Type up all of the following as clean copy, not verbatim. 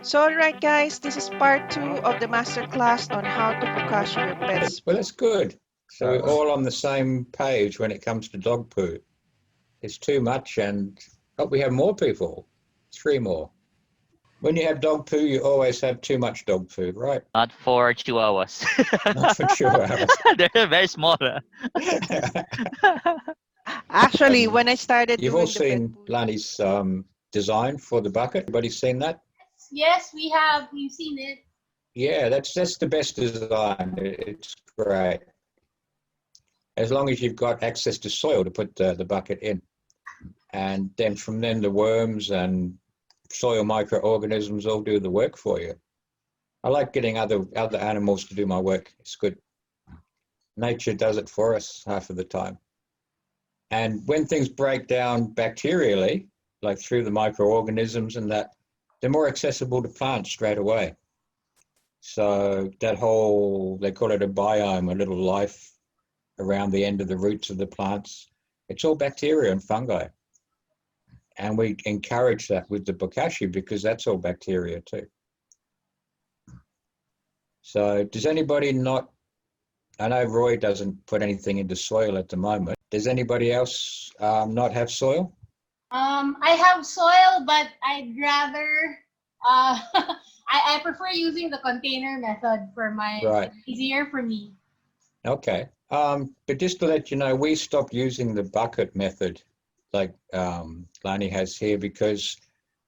So, alright guys, this is part 2 of the masterclass on how to bokashi your pets. Well, that's good. So we're all on the same page when it comes to dog poo. It's too much, and we have more people. 3 more. When you have dog poo, you always have too much dog poo, right? Not for chihuahuas. Not for chihuahuas. They're very small. Actually, when I started You've all doing the pet seen poo, Lanie's design for the bucket. Everybody seen that? Yes, we have. We've seen it. Yeah, that's the best design. It's great. As long as you've got access to soil to put the bucket in. And then from then the worms and soil microorganisms all do the work for you. I like getting other animals to do my work. It's good. Nature does it for us half of the time. And when things break down bacterially, like through the microorganisms and that, they're more accessible to plants straight away. So that whole, they call it a biome, a little life around the end of the roots of the plants. It's all bacteria and fungi. And we encourage that with the bokashi because that's all bacteria too. So does anybody not, I know Roy doesn't put anything into soil at the moment. Does anybody else not have soil? I have soil, but I'd rather, I prefer using the container method for my, Right. It's easier for me. Okay. But just to let you know, we stopped using the bucket method like Lanie has here because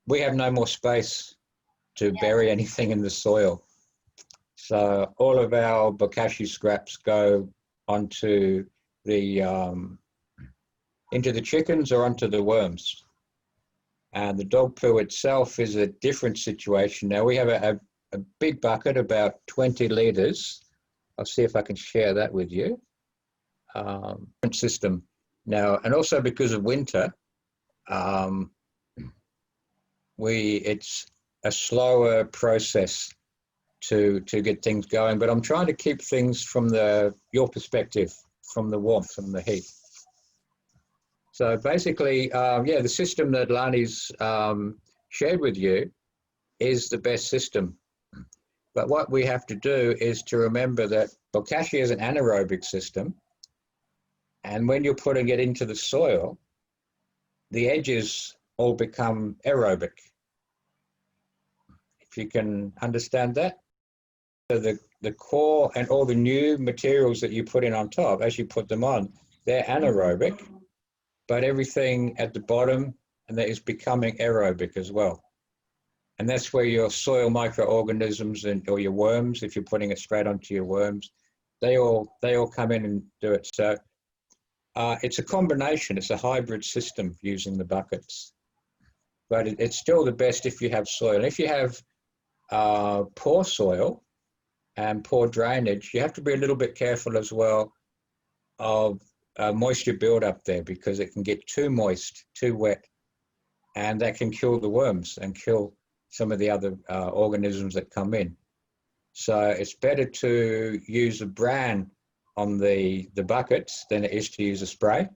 we have no more space to bury anything in the soil. So all of our bokashi scraps go onto the into the chickens or onto the worms. And the dog poo itself is a different situation. Now we have a big bucket, about 20 litres. I'll see if I can share that with you. System now, and also because of winter, it's a slower process to get things going. But I'm trying to keep things from your perspective, from the warmth, from the heat. So basically, the system that Lanie's shared with you is the best system. But what we have to do is to remember that bokashi is an anaerobic system. And when you're putting it into the soil, the edges all become aerobic. If you can understand that. So the core and all the new materials that you put in on top, as you put them on, they're anaerobic, but everything at the bottom and that is becoming aerobic as well. And that's where your soil microorganisms or your worms, if you're putting it straight onto your worms, they all come in and do it. So it's a combination, it's a hybrid system using the buckets. But it's still the best if you have soil. And if you have poor soil and poor drainage, you have to be a little bit careful as well of moisture buildup there because it can get too moist, too wet, and that can kill the worms and kill some of the other organisms that come in. So it's better to use a bran on the buckets than it is to use a spray.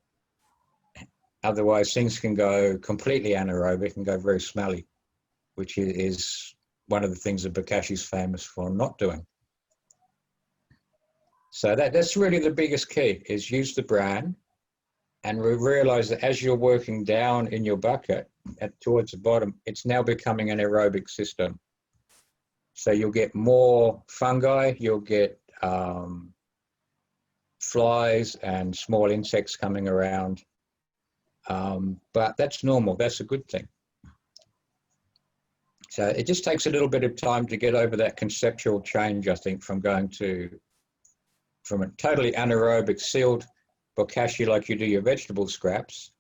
Otherwise, things can go completely anaerobic and go very smelly, which is one of the things that bokashi is famous for not doing. So that's really the biggest key, is use the bran and realize that as you're working down in your bucket towards the bottom, it's now becoming an aerobic system. So you'll get more fungi, you'll get flies and small insects coming around. But that's normal, that's a good thing. So it just takes a little bit of time to get over that conceptual change, I think, from a totally anaerobic sealed bokashi like you do your vegetable scraps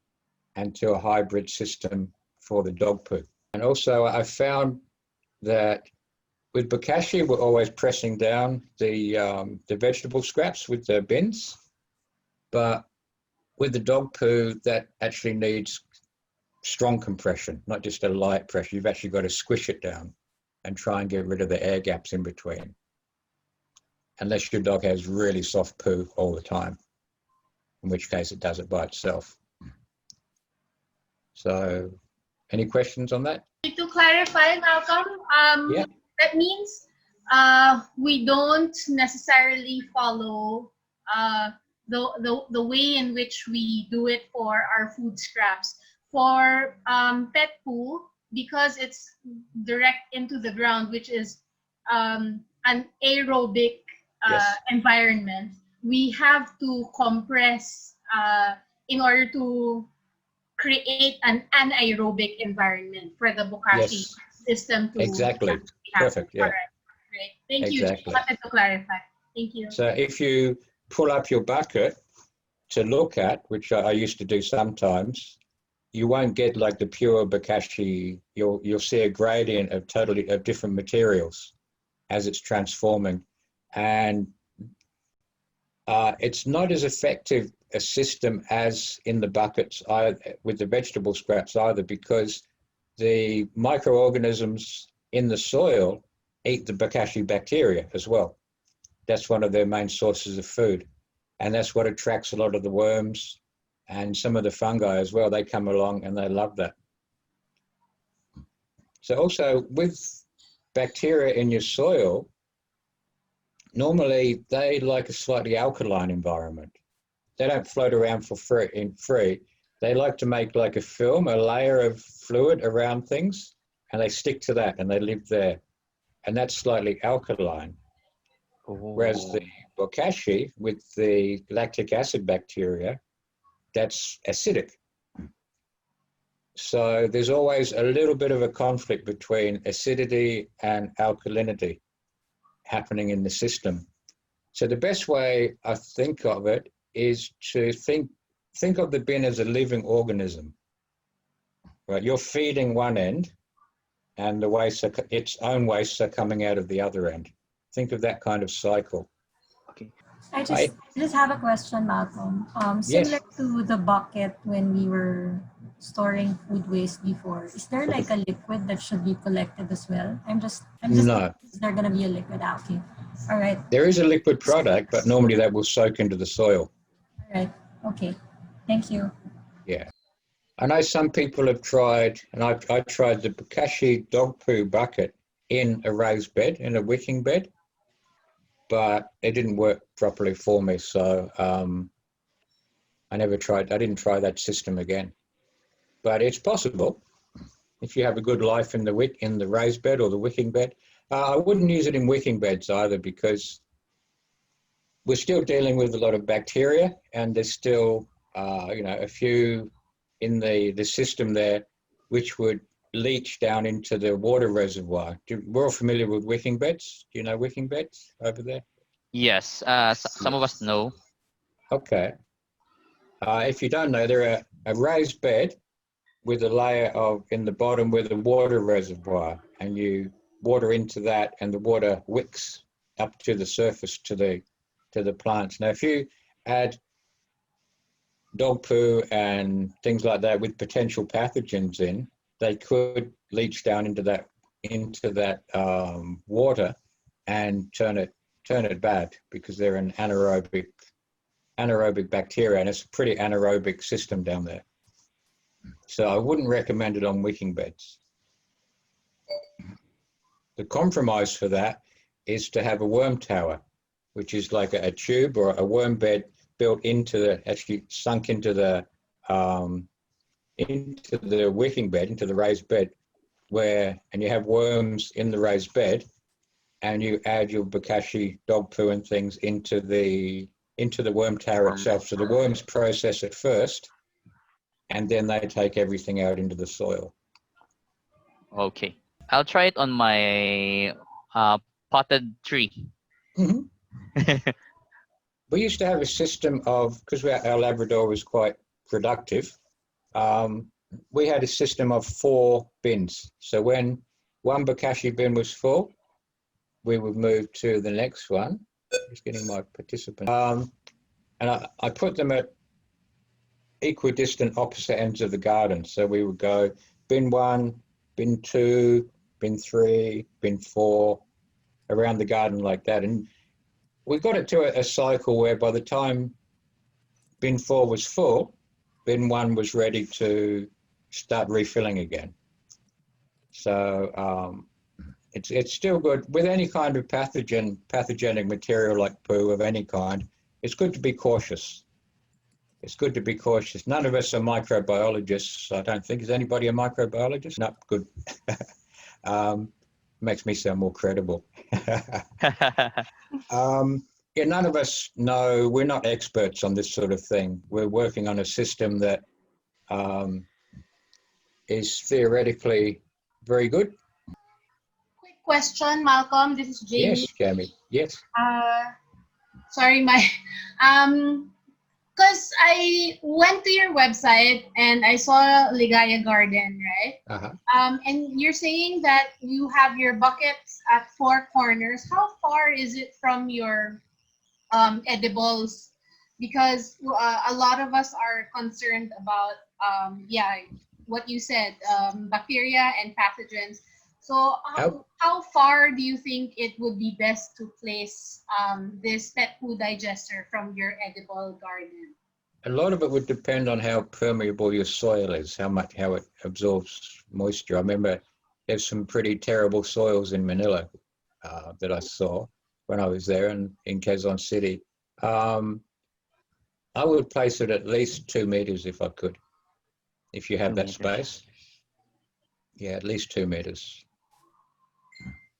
and to a hybrid system for the dog poo. And also I found that with bokashi, we're always pressing down the vegetable scraps with the bins, but with the dog poo, that actually needs strong compression, not just a light pressure. You've actually got to squish it down and try and get rid of the air gaps in between. Unless your dog has really soft poo all the time, in which case it does it by itself. So any questions on that? To clarify, Malcolm, Yeah. that means we don't necessarily follow the way in which we do it for our food scraps. For pet poo, because it's direct into the ground, which is an aerobic Yes. environment, we have to compress in order to create an anaerobic environment for the Bokashi Yes. system to Exactly. happen. Perfect. All Yeah. right. Great. Thank you. Just Exactly. wanted to clarify. Thank you. So if you pull up your bucket to look at, which I used to do sometimes, you won't get like the pure Bokashi. You'll see a gradient of different materials as it's transforming, and it's not as effective a system as in the buckets with the vegetable scraps either, because the microorganisms in the soil eat the Bokashi bacteria as well. That's one of their main sources of food. And that's what attracts a lot of the worms and some of the fungi as well. They come along and they love that. So also with bacteria in your soil, normally they like a slightly alkaline environment. They don't float around for free. They like to make like a film, a layer of fluid around things, and they stick to that and they live there. And that's slightly alkaline. Whereas the Bokashi with the lactic acid bacteria, that's acidic. So there's always a little bit of a conflict between acidity and alkalinity happening in the system. So the best way I think of it is to think of the bin as a living organism. Right, you're feeding one end, and the wastes its own wastes are coming out of the other end. Think of that kind of cycle. Okay. I just have a question, Malcolm. Similar Yes. to the bucket when we were storing food waste before, is there like a liquid that should be collected as well? I'm just No, is there gonna be a liquid? Ah, okay. All right. there is a liquid product, but normally that will soak into the soil. All right. Okay. Thank you. Yeah. I know some people have tried, and I tried the Bokashi dog poo bucket in a raised bed, in a wicking bed, but it didn't work properly for me. So I didn't try that system again. But it's possible if you have a good life in the raised bed or the wicking bed. I wouldn't use it in wicking beds either, because we're still dealing with a lot of bacteria, and there's still a few in the system there which would leach down into the water reservoir. We're all familiar with wicking beds. Do you know wicking beds over there? Yes. Some of us know. Okay. If you don't know, they're a raised bed with a layer in the bottom with a water reservoir, and you water into that, and the water wicks up to the surface to the plants. Now, if you add dog poo and things like that with potential pathogens in, they could leach down into that water and turn it bad, because they're an anaerobic bacteria, and it's a pretty anaerobic system down there. So I wouldn't recommend it on wicking beds. The compromise for that is to have a worm tower, which is like a tube or a worm bed built actually sunk into the wicking bed, into the raised bed, and you have worms in the raised bed, and you add your Bokashi dog poo and things into the worm tower itself. So the worms process it first, and then they take everything out into the soil. Okay. I'll try it on my potted tree. Mm-hmm. We used to have a system of, because our Labrador was quite productive, we had a system of 4 bins. So when one Bokashi bin was full, we would move to the next one. Just getting my participant. And I put them at equidistant opposite ends of the garden. So we would go bin 1, bin 2, bin 3, bin 4, around the garden like that. And we got it to a cycle where by the time bin 4 was full, bin 1 was ready to start refilling again. So it's still good with any kind of pathogenic material like poo of any kind. It's good to be cautious. It's good to be cautious. None of us are microbiologists, I don't think. Is anybody a microbiologist? No, good. Makes me sound more credible. Yeah, none of us know. We're not experts on this sort of thing. We're working on a system that is theoretically very good. Quick question, Malcolm. This is Yes, Jamie. Jamie. Yes. Sorry, my because I went to your website and I saw Ligaya Garden, right? Uh-huh. And you're saying that you have your buckets at 4 corners. How far is it from your edibles? Because a lot of us are concerned about what you said, bacteria and pathogens. So how far do you think it would be best to place this pet food digester from your edible garden? A lot of it would depend on how permeable your soil is, how it absorbs moisture. I remember there's some pretty terrible soils in Manila that I saw when I was there and in Quezon City. I would place it at least 2 meters if I could, if you have 2 that meters. space. Yeah, at least 2 meters.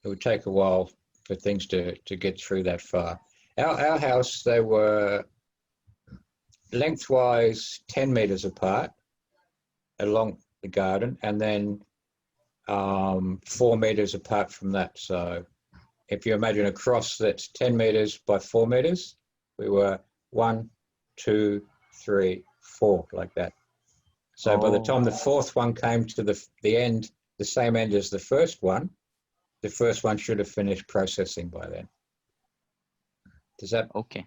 It would take a while for things to get through that far. Our house, they were lengthwise 10 meters apart along the garden, and then 4 meters apart from that. So if you imagine a cross that's 10 meters by 4 meters, we were 1, 2, 3, 4, like that. So by the time the fourth one came to the end, the same end as the first one should have finished processing by then. Does that? Okay.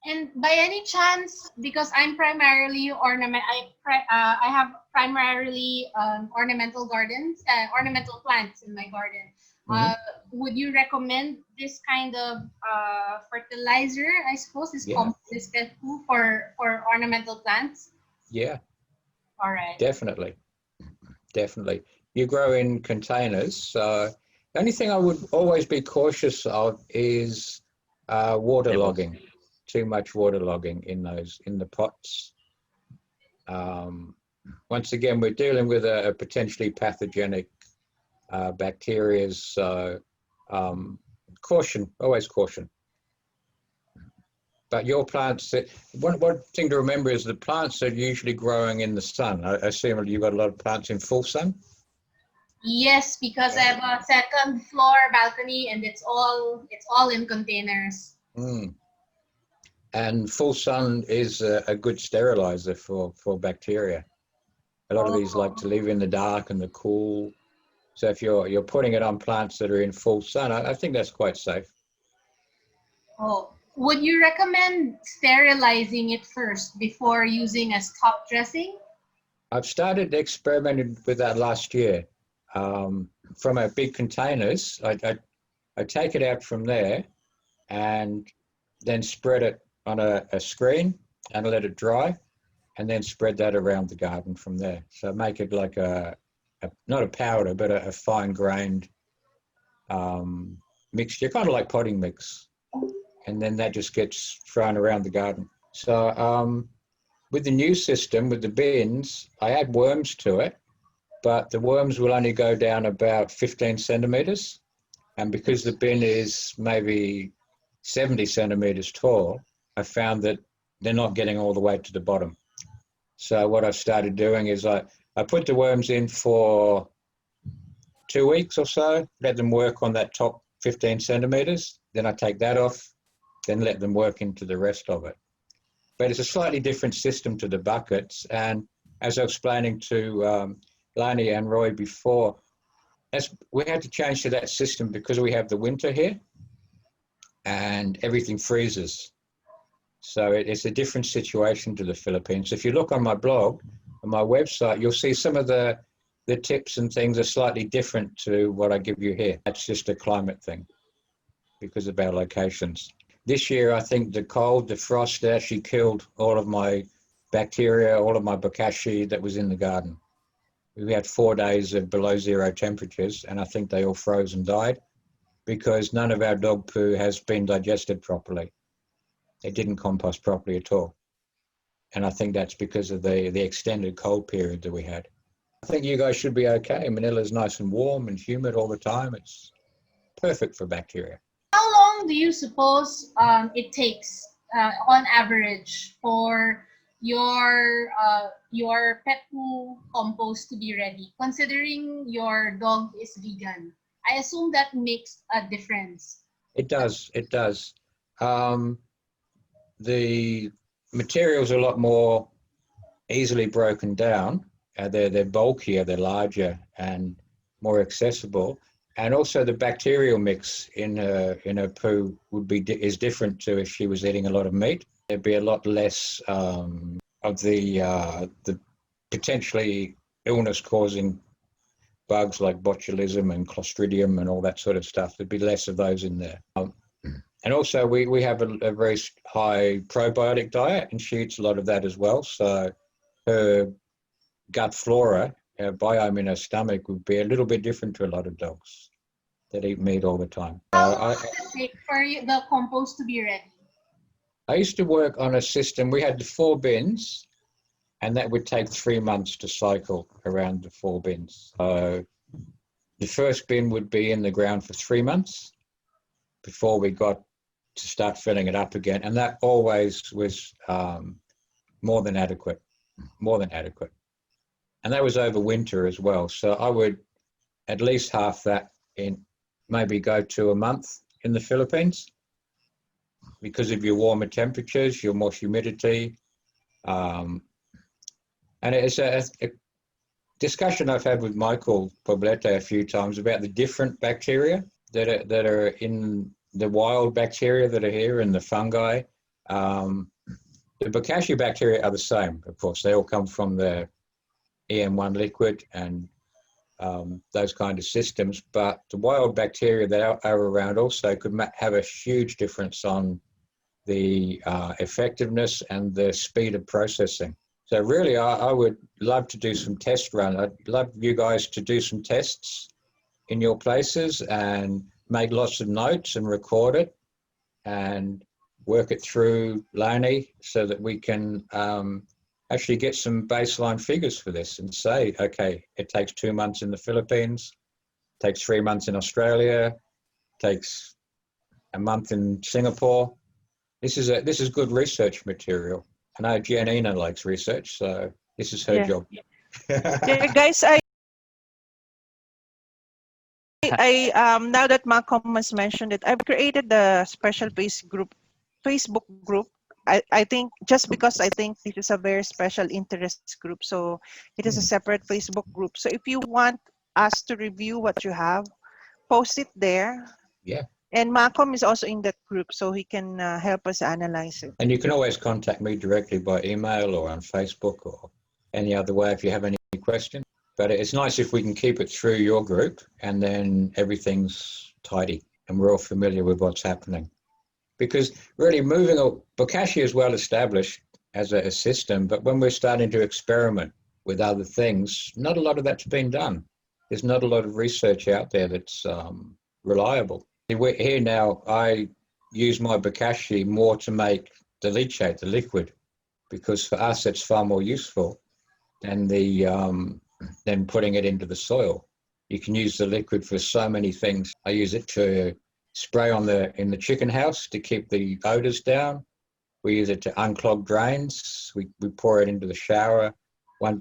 And by any chance, because I'm primarily I have primarily ornamental gardens, ornamental plants in my garden. Mhm. Would you recommend this kind of fertilizer? I suppose this pet food for ornamental plants. Yeah. All right. Definitely. You grow in containers. So the only thing I would always be cautious of is waterlogging. Too much waterlogging in the pots. Once again, we're dealing with a potentially pathogenic bacteria. So caution, always caution. But your plants, one thing to remember is the plants are usually growing in the sun. I assume you've got a lot of plants in full sun? Yes, because I have a second floor balcony and it's all in containers. And full sun is a good sterilizer for bacteria. A lot of these like to live in the dark and the cool. So if you're putting it on plants that are in full sun, I think that's quite safe. Would you recommend sterilizing it first before using as top dressing? I've started experimenting with that last year. From our big containers, I take it out from there and then spread it on a screen and let it dry, and then spread that around the garden from there. So make it like not a powder, but a fine-grained mixture, kind of like potting mix. And then that just gets thrown around the garden. So with the new system, with the bins, I add worms to it, but the worms will only go down about 15 centimeters. And because the bin is maybe 70 centimeters tall, I found that they're not getting all the way to the bottom. So what I've started doing is I put the worms in for 2 weeks or so, let them work on that top 15 centimeters. Then I take that off, then let them work into the rest of it. But it's a slightly different system to the buckets. And as I was explaining to Lanie and Roy before, we had to change to that system because we have the winter here and everything freezes. So it's a different situation to the Philippines. If you look on my blog, on my website, you'll see some of the tips and things are slightly different to what I give you here. That's just a climate thing because of our locations. This year, I think the cold, the frost actually killed all of my bacteria, all of my bokashi that was in the garden. We had 4 days of below zero temperatures, and I think they all froze and died because none of our dog poo has been digested properly. It didn't compost properly at all. And I think that's because of the extended cold period that we had. I think you guys should be okay. Manila's nice and warm and humid all the time. It's perfect for bacteria. How long do you suppose it takes on average for your pet poo compost to be ready? Considering your dog is vegan, I assume that makes a difference. It does. It does. The material's a lot more easily broken down. They're bulkier, they're larger, and more accessible. And also the bacterial mix in her poo is different to if she was eating a lot of meat. There'd be a lot less of the potentially illness-causing bugs like botulism and clostridium and all that sort of stuff. There'd be less of those in there. And also we have a very high probiotic diet, and she eats a lot of that as well. So her gut flora, her biome in her stomach would be a little bit different to a lot of dogs that eat meat all the time. How long does it take for the compost to be ready? I used to work on a system. We had the 4 bins, and that would take 3 months to cycle around the 4 bins. The first bin would be in the ground for 3 months before we got to start filling it up again. And that always was more than adequate. And that was over winter as well. So I would at least half that in, maybe go to a month in the Philippines because of your warmer temperatures, your more humidity. And it's a discussion I've had with Michael Poblete a few times about the different bacteria that are in the wild bacteria that are here and the fungi. The Bokashi bacteria are the same, of course. They all come from the EM1 liquid and those kind of systems. But the wild bacteria that are around also could have a huge difference on the effectiveness and the speed of processing. So really, I would love to do some test run. I'd love you guys to do some tests in your places and make lots of notes and record it and work it through Lanie so that we can actually get some baseline figures for this and say, okay, it takes 2 months in the Philippines, takes 3 months in Australia, takes a month in Singapore. This is good research material. I know Giannina likes research, so this is her job. Yeah, guys, I now that Malcolm has mentioned it, I've created the special Facebook group. I think just because I think this is a very special interest group, so it is a separate Facebook group. So if you want us to review what you have, post it there. Yeah. And Malcolm is also in that group, so he can help us analyze it. And you can always contact me directly by email or on Facebook or any other way if you have any questions. But it's nice if we can keep it through your group and then everything's tidy and we're all familiar with what's happening. Because really Bokashi is well established as a system, but when we're starting to experiment with other things, not a lot of that's been done. There's not a lot of research out there that's reliable. We're here now, I use my Bokashi more to make the leachate, the liquid, because for us it's far more useful than than putting it into the soil. You can use the liquid for so many things. I use it to spray in the chicken house to keep the odors down. We use it to unclog drains. We pour it into the shower,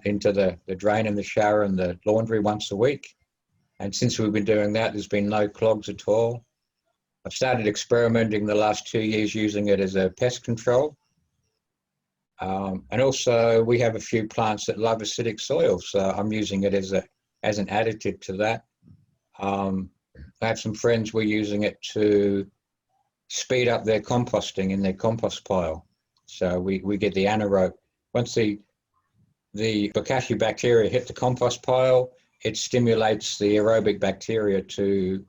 into the drain in the shower and the laundry once a week. And since we've been doing that, there's been no clogs at all. I've started experimenting the last 2 years using it as a pest control. And also we have a few plants that love acidic soil, so I'm using it as an additive to that. I have some friends, we're using it to speed up their composting in their compost pile. So we get the anaerobe. Once the Bokashi bacteria hit the compost pile, it stimulates the aerobic bacteria to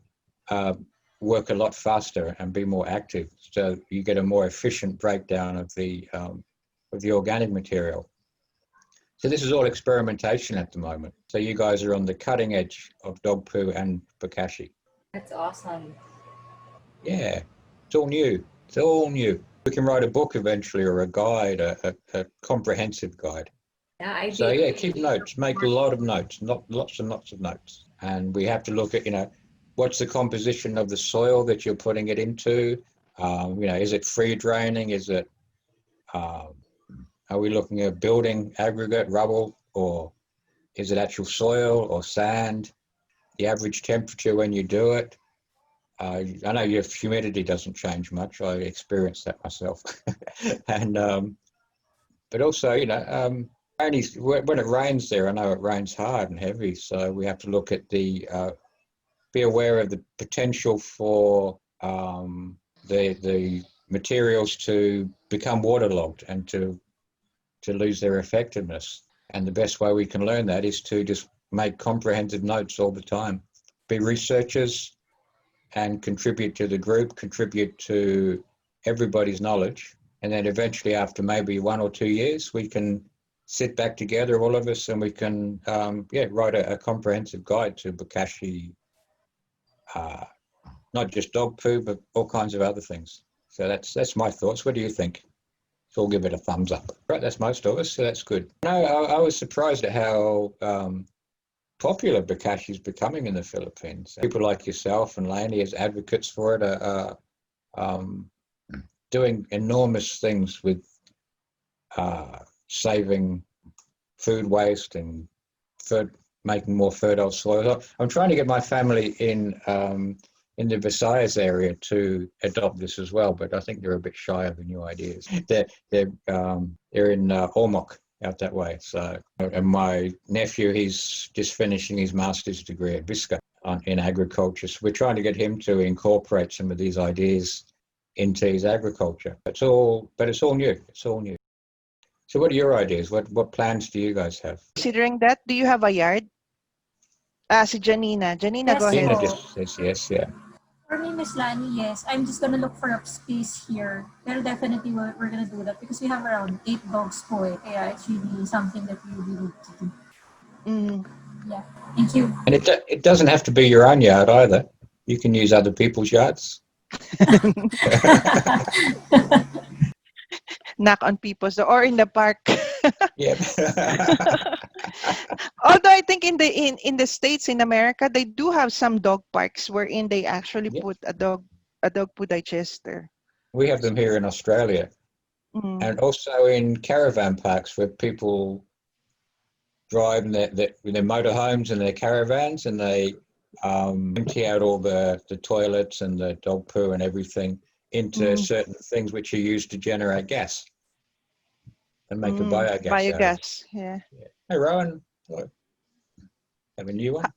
work a lot faster and be more active. So you get a more efficient breakdown of the organic material. So this is all experimentation at the moment. So you guys are on the cutting edge of dog poo and Bokashi. That's awesome. Yeah, it's all new. It's all new. We can write a book eventually, or a guide, a comprehensive guide. Yeah, I So think yeah, keep notes. Make a lot of notes, not lots and lots of notes. And we have to look at, what's the composition of the soil that you're putting it into? Is it free draining? Is it? Are we looking at building aggregate, rubble, or is it actual soil or sand? The average temperature when you do it. I know your humidity doesn't change much. I experienced that myself. And but also, when it rains there, I know it rains hard and heavy, so we have to look at be aware of the potential for the materials to become waterlogged and to lose their effectiveness. And the best way we can learn that is to just make comprehensive notes all the time. Be researchers and contribute to the group, contribute to everybody's knowledge. And then eventually, after maybe 1 or 2 years, we can sit back together, all of us, and we can write a comprehensive guide to Bokashi, not just dog poo, but all kinds of other things. So that's my thoughts. What do you think? So we'll give it a thumbs up. Right, that's most of us, so that's good. No, I was surprised at how popular Bokashi is becoming in the Philippines. People like yourself and Lanie as advocates for it are doing enormous things with saving food waste and making more fertile soil. I'm trying to get my family in the Visayas area to adopt this as well, but I think they're a bit shy of the new ideas. They're in Ormoc, out that way. So, and my nephew, he's just finishing his master's degree at Visca in agriculture. So we're trying to get him to incorporate some of these ideas into his agriculture. It's all new. It's all new. So what are your ideas? What plans do you guys have? Considering that, do you have a yard? Si Janina. Janina, Yes, go ahead. Tina po. just says yes, yeah. For me, Miss Lani, yes. I'm just gonna look for a space here. Pero definitely we're gonna do that because we have around 8 dogs po eh. Kaya it's really something that we really need to do. Mm. Yeah. Thank you. And it doesn't have to be your own yard either. You can use other people's yards. Knock on people's door or in the park. Yeah. Although I think in the States, in America, they do have some dog parks wherein they actually Yeah. put a dog poo digester. We have them here in Australia. Mm. And also in caravan parks where people drive in their motorhomes and their caravans, and they empty out all the toilets and the dog poo and everything into certain things which are used to generate gas and make a biogas. Biogas, yeah. Hey, Rowan, have a new one?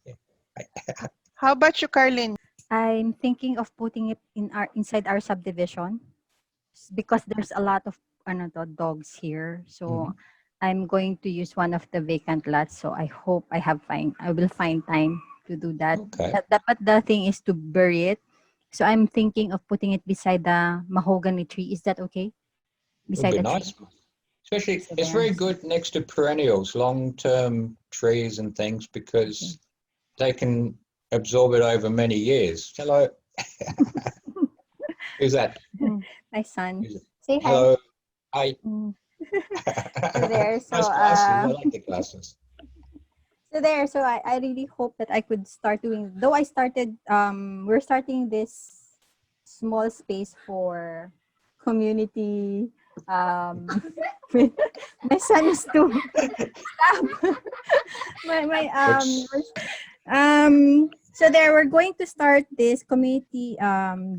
How about you, Carlin? I'm thinking of putting it inside our subdivision because there's a lot of dogs here. So I'm going to use one of the vacant lots. So I hope I will find time to do that. Okay. But the thing is to bury it. So I'm thinking of putting it beside the mahogany tree. Is that okay? Beside Would be the nice. tree. Especially, So it's very good next to perennials, long-term trees and things, because they can absorb it over many years. Hello. Who's that? My son. Who's it? Say hi. Hello. Hi. So there. So Nice glasses. I like the glasses. So I really hope that I could start doing, though I started, we're starting this small space for community, my son is too, stop. So there, we're going to start this community,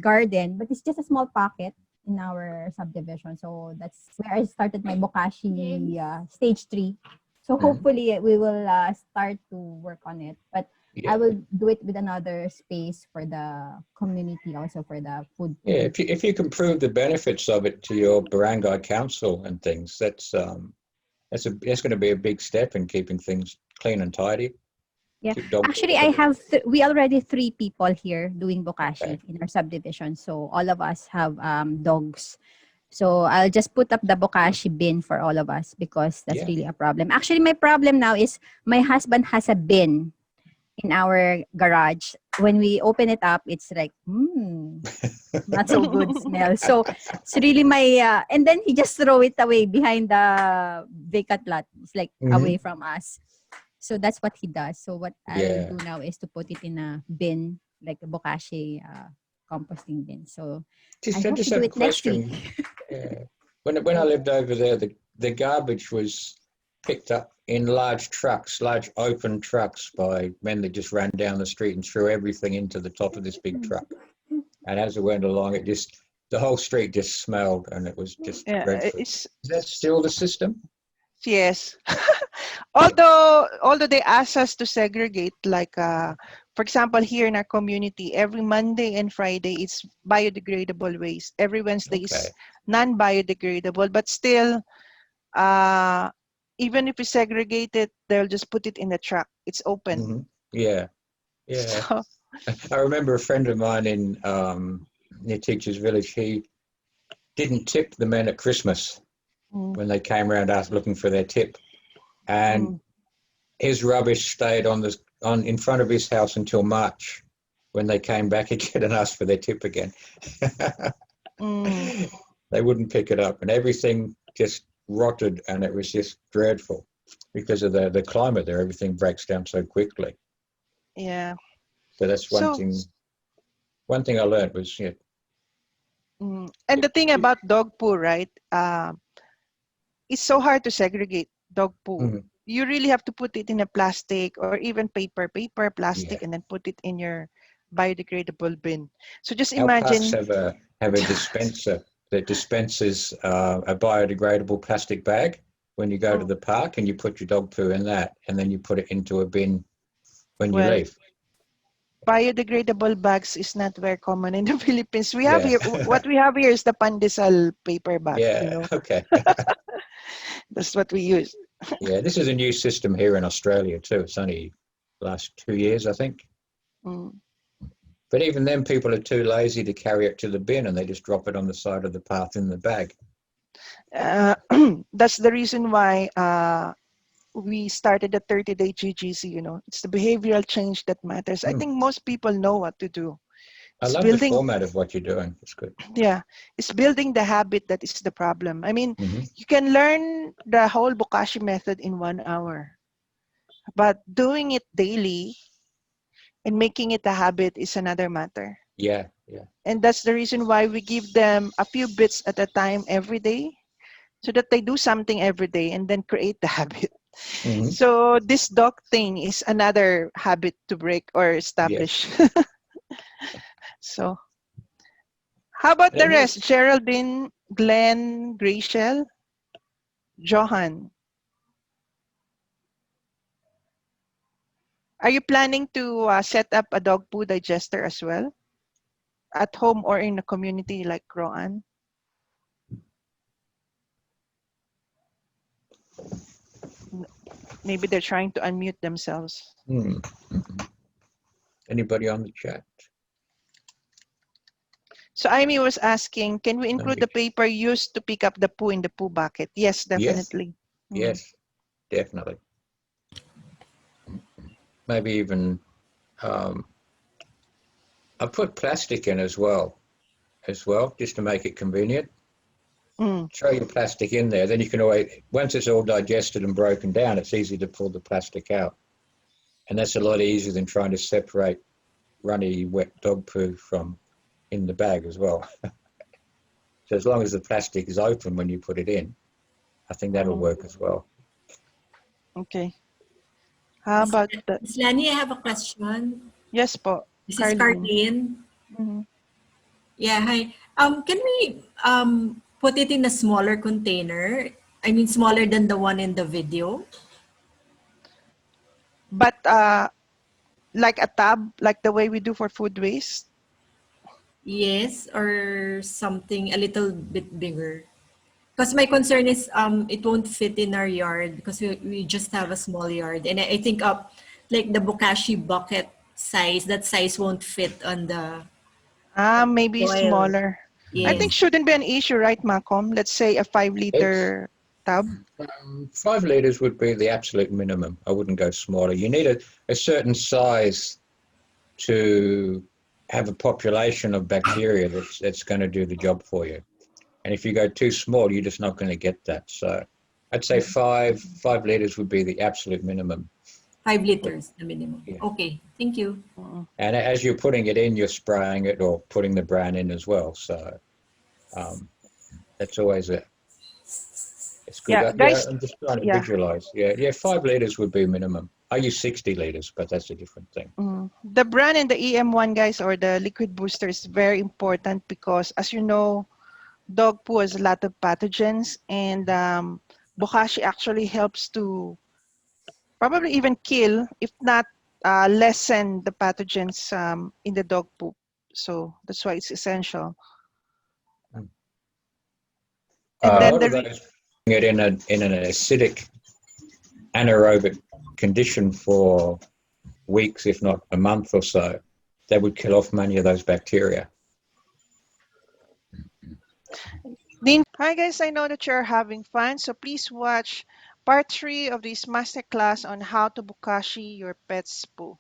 garden, but it's just a small pocket in our subdivision. So that's where I started my Bokashi, stage 3. So hopefully we will start to work on it. But Yeah. I will do it with another space for the community, also for the food. Yeah, if you can prove the benefits of it to your barangay council and things, that's going to be a big step in keeping things clean and tidy. Yeah, Keep dogs actually, off I of it. have we already 3 people here doing Bokashi in our subdivision. So all of us have dogs. So I'll just put up the bokashi bin for all of us because that's Yeah. really a problem. Actually, my problem now is my husband has a bin in our garage. When we open it up, it's like, not so good smell. So it's really my, and then he just throw it away behind the vacant lot. It's like away from us. So that's what he does. So what I'll do now is to put it in a bin, like a bokashi composting bin. So I hope just to do have a it next question. week. Yeah. When I lived over there, the garbage was picked up in large trucks, large open trucks by men that just ran down the street and threw everything into the top of this big truck. And as it went along, the whole street just smelled, and it was just dreadful. It's Is that still the system? yes. Although they ask us to segregate, like for example, here in our community, every Monday and Friday it's biodegradable waste. Every Wednesday Okay. is non-biodegradable, but still, even if we segregate it, they'll just put it in the truck. It's open. Yeah. So, I remember a friend of mine in near Teachers Village. He didn't tip the men at Christmas when they came around us looking for their tip, and his rubbish stayed in front of his house until March, when they came back again and asked for their tip again. They wouldn't pick it up, and everything just rotted, and it was just dreadful because of the climate there. Everything breaks down so quickly. yeah. So that's one thing. One thing I learned was, and the thing about dog poo, right? It's so hard to segregate dog poo. You really have to put it in a plastic or even paper, plastic, and then put it in your biodegradable bin. So just our parks imagine. have a dispenser that dispenses a biodegradable plastic bag when you go to the park, and you put your dog poo in that, and then you put it into a bin when you leave. Biodegradable bags is not very common in the Philippines. We have here, what we have here is the pandesal paper bag. Yeah, okay. That's what we use. Yeah, this is a new system here in Australia too. It's only last 2 years, I think. But even then, people are too lazy to carry it to the bin, and they just drop it on the side of the path in the bag. That's the reason why we started the 30-day GGC. It's the behavioral change that matters. I think most people know what to do. I love the format of what you're doing. It's good. Yeah, it's building the habit that is the problem. I mean, you can learn the whole Bokashi method in 1 hour, but doing it daily and making it a habit is another matter. Yeah. And that's the reason why we give them a few bits at a time every day, so that they do something every day and then create the habit. So this dog thing is another habit to break or establish. So how about the rest? Geraldine, Glenn, Gracel, Johan. Are you planning to set up a dog poo digester as well? At home or in a community like Roan? Maybe they're trying to unmute themselves. Anybody on the chat? So Amy was asking, can we include the paper used to pick up the poo in the poo bucket? Yes, definitely. Yes, definitely. Maybe even I put plastic in as well, just to make it convenient. Throw your plastic in there, then you can always, once it's all digested and broken down, it's easy to pull the plastic out. And that's a lot easier than trying to separate runny, wet dog poo from in the bag as well. So as long as the plastic is open when you put it in, I think that'll work as well. Okay. How about that? Ms. Lanie, I have a question. Yes po. This is Carlene. Yeah, hi. Can we put it in a smaller container? I mean, smaller than the one in the video? But like a tub, like the way we do for food waste? Yes, or something a little bit bigger. Because my concern is it won't fit in our yard because we just have a small yard. And I think like the Bokashi bucket size, that size won't fit on the Maybe soil. smaller. I think Yes. shouldn't be an issue, right, Malcolm? Let's say a 5-liter tub. 5 liters would be the absolute minimum. I wouldn't go smaller. You need a certain size to have a population of bacteria that's going to do the job for you. And if you go too small, you're just not going to get that. So I'd say 5 liters would be the absolute minimum. 5 liters, the minimum. Yeah. Okay, thank you. And as you're putting it in, you're spraying it or putting the brand in as well. So that's always it's good. Yeah, guys. I'm just trying to Yeah. visualize. Yeah, 5 liters would be minimum. I use 60 liters, but that's a different thing. The brand in the EM1, guys, or the liquid booster is very important because, as you know, dog poo has a lot of pathogens, and Bokashi actually helps to probably even kill, if not lessen the pathogens in the dog poop. So that's why it's essential. And A then lot of those putting it in an acidic anaerobic condition for weeks, if not a month or so, that would kill off many of those bacteria. Hi guys, I know that you're having fun, so please watch part 3 of this masterclass on how to Bokashi your pet's poo.